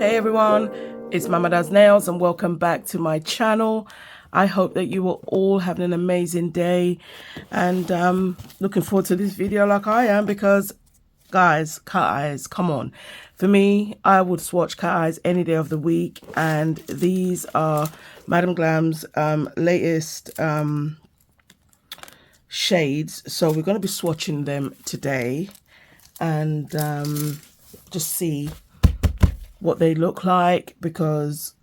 Hey everyone, it's Mama Does Nails and welcome back to my channel. I hope that you are all having an amazing day and looking forward to this video like I am, because guys, cat eyes, come on. For me, I would swatch cat eyes any day of the week, and these are Madam Glam's latest shades. So we're going to be swatching them today and just see what they look like, because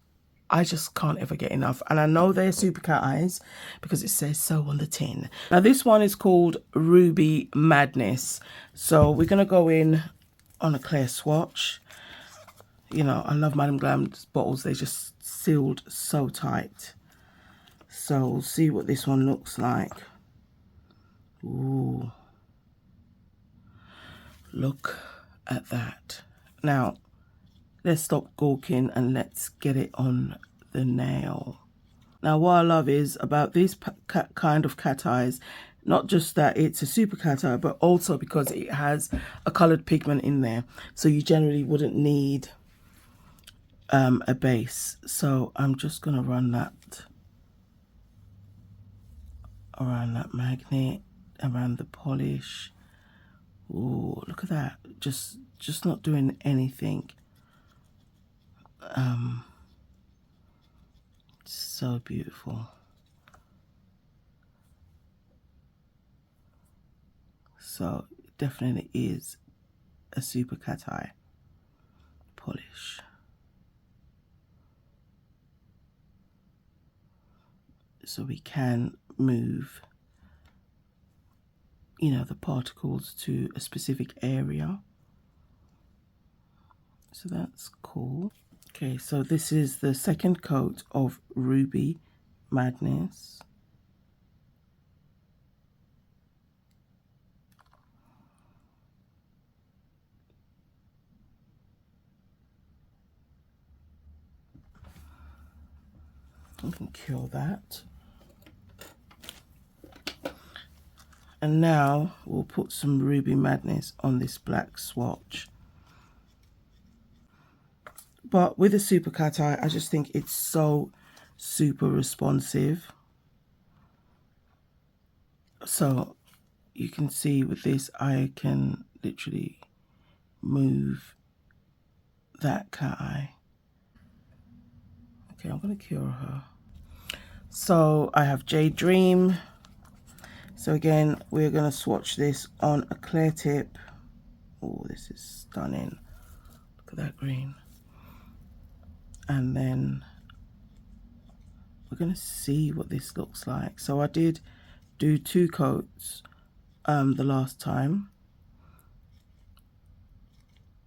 I just can't ever get enough. And I know they're super cat eyes because it says so on the tin. Now this one is called Ruby Madness. So we're going to go in on a clear swatch. You know, I love Madam Glam's bottles. They just sealed so tight. So we'll see what this one looks like. Ooh. Look at that. Now, let's stop gawking and let's get it on the nail. Now, what I love is about this kind of cat eyes, not just that it's a super cat eye, but also because it has a colored pigment in there. So you generally wouldn't need a base. So I'm just going to run that around that magnet, around the polish. Ooh, look at that. Just not doing anything. So beautiful. So it definitely is a super cat eye polish. So we can move, you know, the particles to a specific area. So that's cool. Okay, so this is the second coat of Ruby Madness. I can kill that. And now we'll put some Ruby Madness on this black swatch. But with a super cat eye, I just think it's so super responsive. So you can see with this, I can literally move that cat eye. Okay, I'm going to cure her. So I have Jade Dream. So again, we're going to swatch this on a clear tip. Oh, this is stunning. Look at that green. And then we're going to see what this looks like. So I did do 2 coats the last time.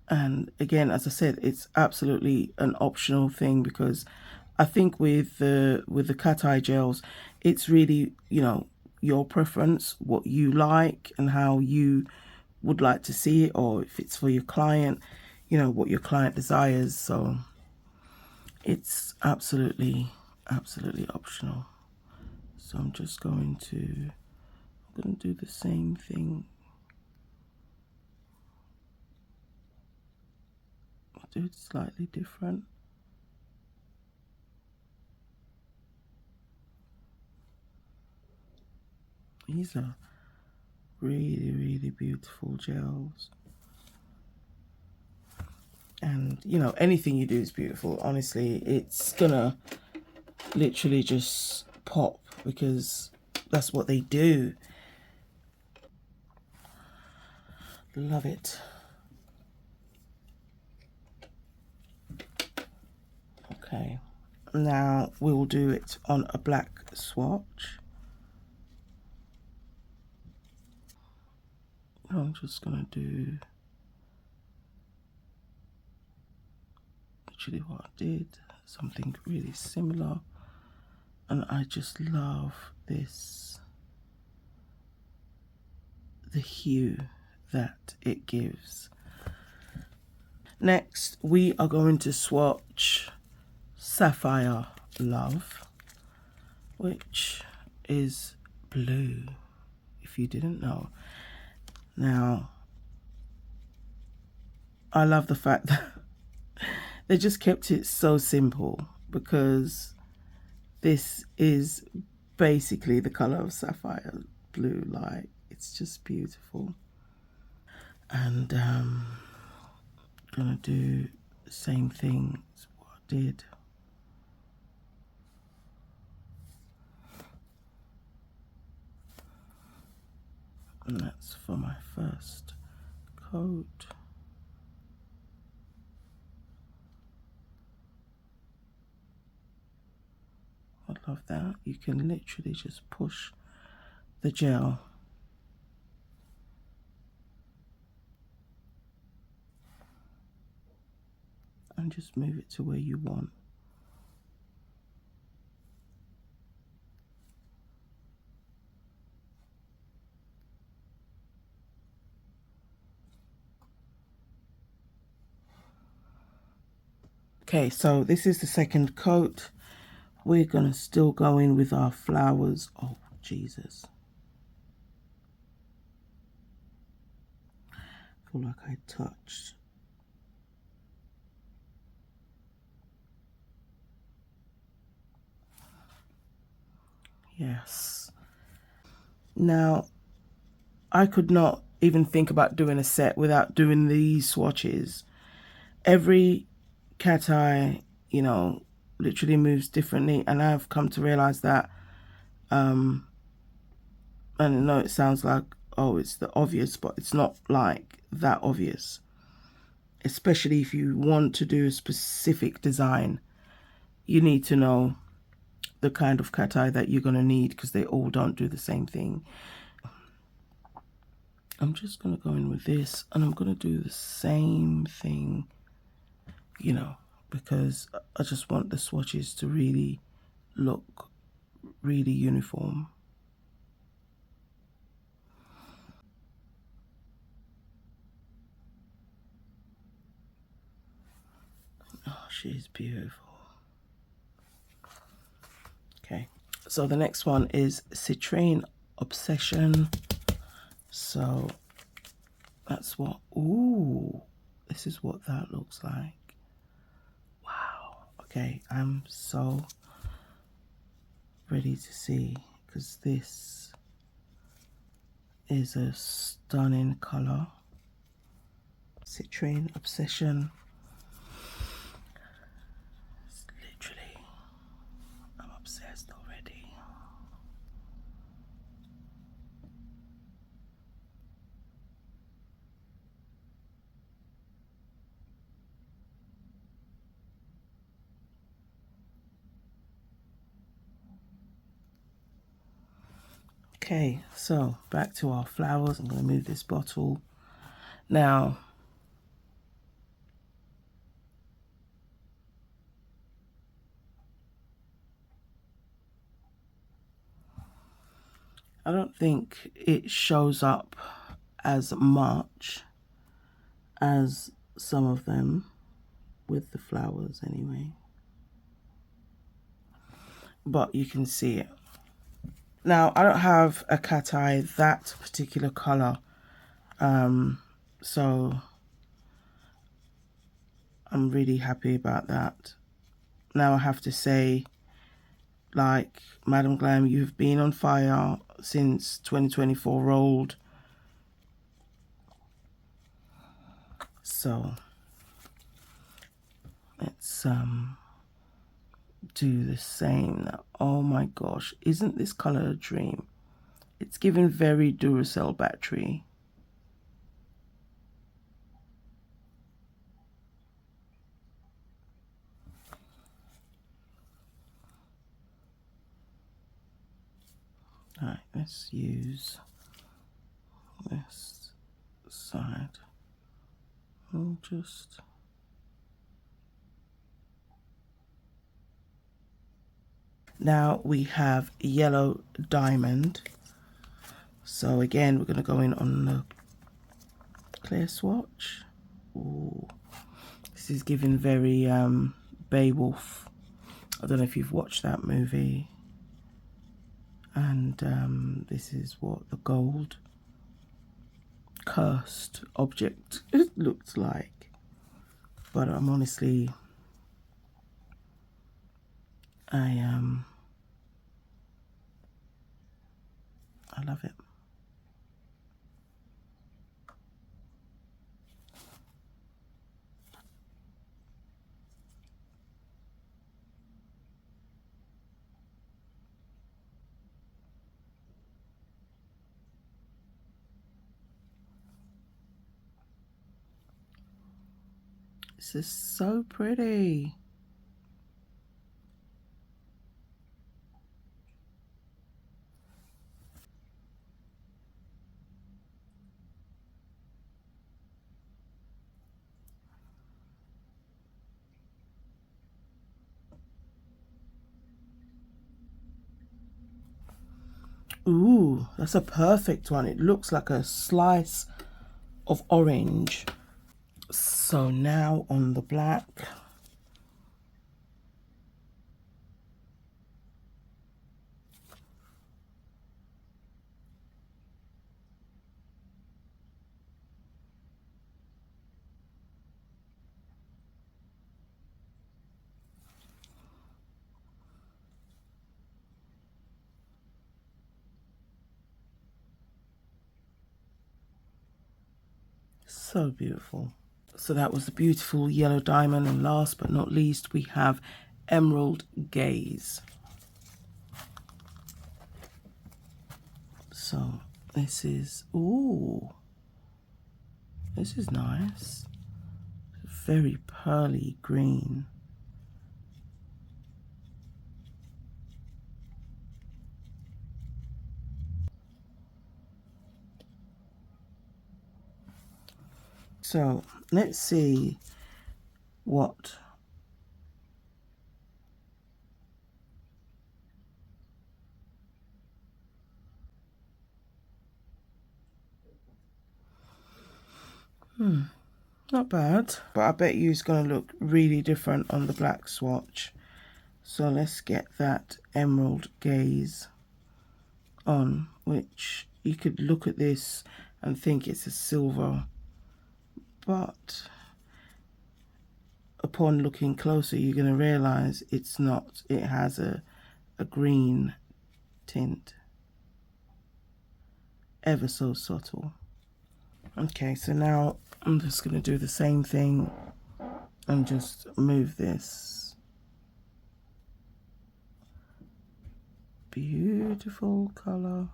And again, as I said, it's absolutely an optional thing, because I think with the Cateye gels, it's really, you know, your preference, what you like and how you would like to see it, or if it's for your client, you know, what your client desires. So it's absolutely optional. So I'm just going to do the same thing. I'll do it slightly different. These are really beautiful gels. And, you know, anything you do is beautiful. Honestly, it's gonna literally just pop, because that's what they do. Love it. Okay, now we will do it on a black swatch. I'm just gonna do literally what I did, something really similar. And I just love this, the hue that it gives. Next, we are going to swatch Sapphire Love, which is blue, if you didn't know. Now, I love the fact that They just kept it so simple because this is basically the color of sapphire blue. Like, it's just beautiful. And gonna do the same thing as what I did. And that's for my first coat. I love that. You can literally just push the gel and just move it to where you want. Okay, so this is the second coat. We're gonna still go in with our flowers. Oh, Jesus. I feel like I touched. Yes. Now, I could not even think about doing a set without doing these swatches. Every cat eye, you know, literally moves differently, and I've come to realize that I know it sounds like, oh, it's the obvious, but it's not like that obvious, especially if you want to do a specific design. You need to know the kind of cat eye that you're going to need, because they all don't do the same thing. I'm just going to go in with this, and I'm going to do the same thing, you know, because I just want the swatches to really look really uniform. Oh, she's beautiful. Okay, so the next one is Citrine Obsession. So that's what, ooh, this is what that looks like. Wow. Okay, I'm so ready to see, because this is a stunning color. Citrine Obsession. It's literally, I'm obsessed already. Okay, so back to our flowers. I'm going to move this bottle. Now, I don't think it shows up as much as some of them with the flowers anyway, but you can see it. Now, I don't have a cat eye that particular color, so I'm really happy about that. Now I have to say, like, Madam Glam, you've been on fire since 2024 rolled. So let's do the same. Oh my gosh, isn't this color a dream? It's giving very Duracell battery. All right, let's use this side. I'll just now we have Yellow Diamond. So again, we're going to go in on the clear swatch. Ooh, this is giving very Beowulf. I don't know if you've watched that movie. And this is what the gold cursed object looks like. But I'm honestly I love it. This is so pretty. Ooh, that's a perfect one. It looks like a slice of orange. So now on the black. So beautiful. So that was the beautiful yellow diamond, and last but not least we have emerald gaze. So this is, ooh, this is nice. Very pearly green. So let's see what not bad, but I bet you it's going to look really different on the black swatch. So let's get that emerald gaze on, which you could look at this and think it's a silver, but upon looking closer you're going to realize it's not. It has a green tint, ever so subtle. Okay, so now I'm just going to do the same thing and just move this. Beautiful color.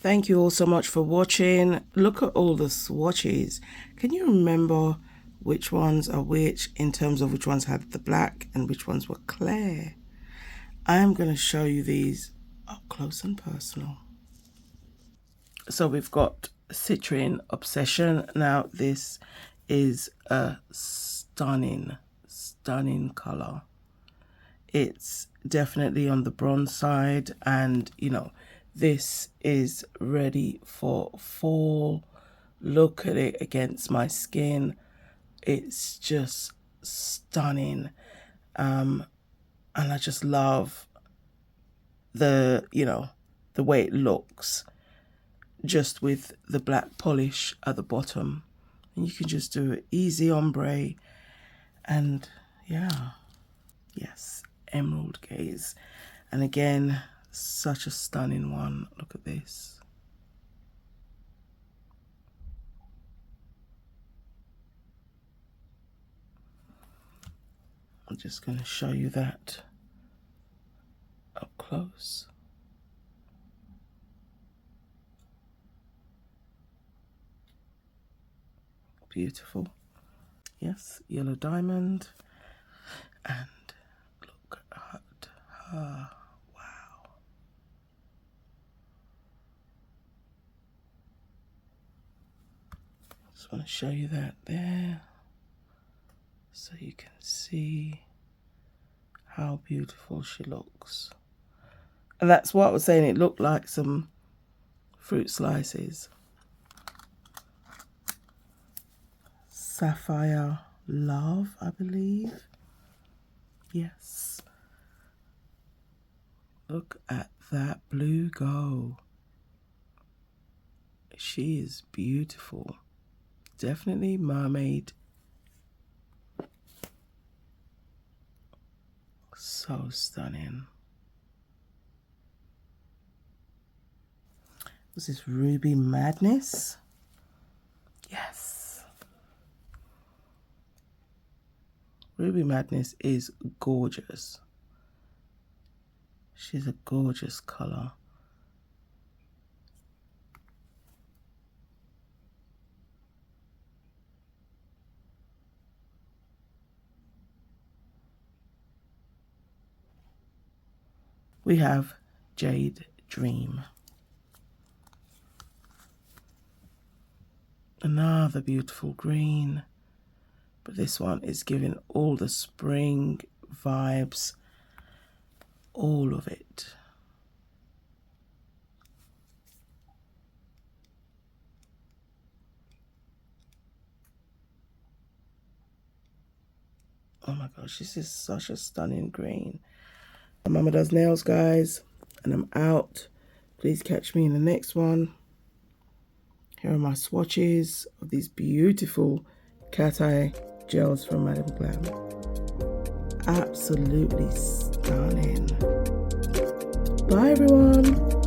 Thank you all so much for watching. Look at all the swatches. Can you remember which ones are which in terms of which ones had the black and which ones were clear? I am going to show you these up close and personal. So we've got Citrine Obsession. Now this is a stunning color. It's definitely on the bronze side, and you know, this is ready for fall. Look at it against my skin. It's just stunning. And I just love the, you know, the way it looks just with the black polish at the bottom. And you can just do it easy ombre, and yeah, yes, emerald gaze. And again, such a stunning one. Look at this. I'm just going to show you that up close. Beautiful. Yes, yellow diamond. And look at her. Wow. Just want to show you that there, so you can see how beautiful she looks. And that's what I was saying, it looked like some fruit slices. Sapphire Love, I believe. Yes. Look at that blue go. she is beautiful. Definitely mermaid. So stunning. This is Ruby Madness. Yes. Ruby Madness is gorgeous. She's a gorgeous color. We have Jade Dream. Another beautiful green, but this one is giving all the spring vibes, all of it. Oh my gosh, this is such a stunning green. My mama does nails, guys, and I'm out. Please catch me in the next one. Here are my swatches of these beautiful Cateye Gels from madamglam. Absolutely stunning. Bye everyone.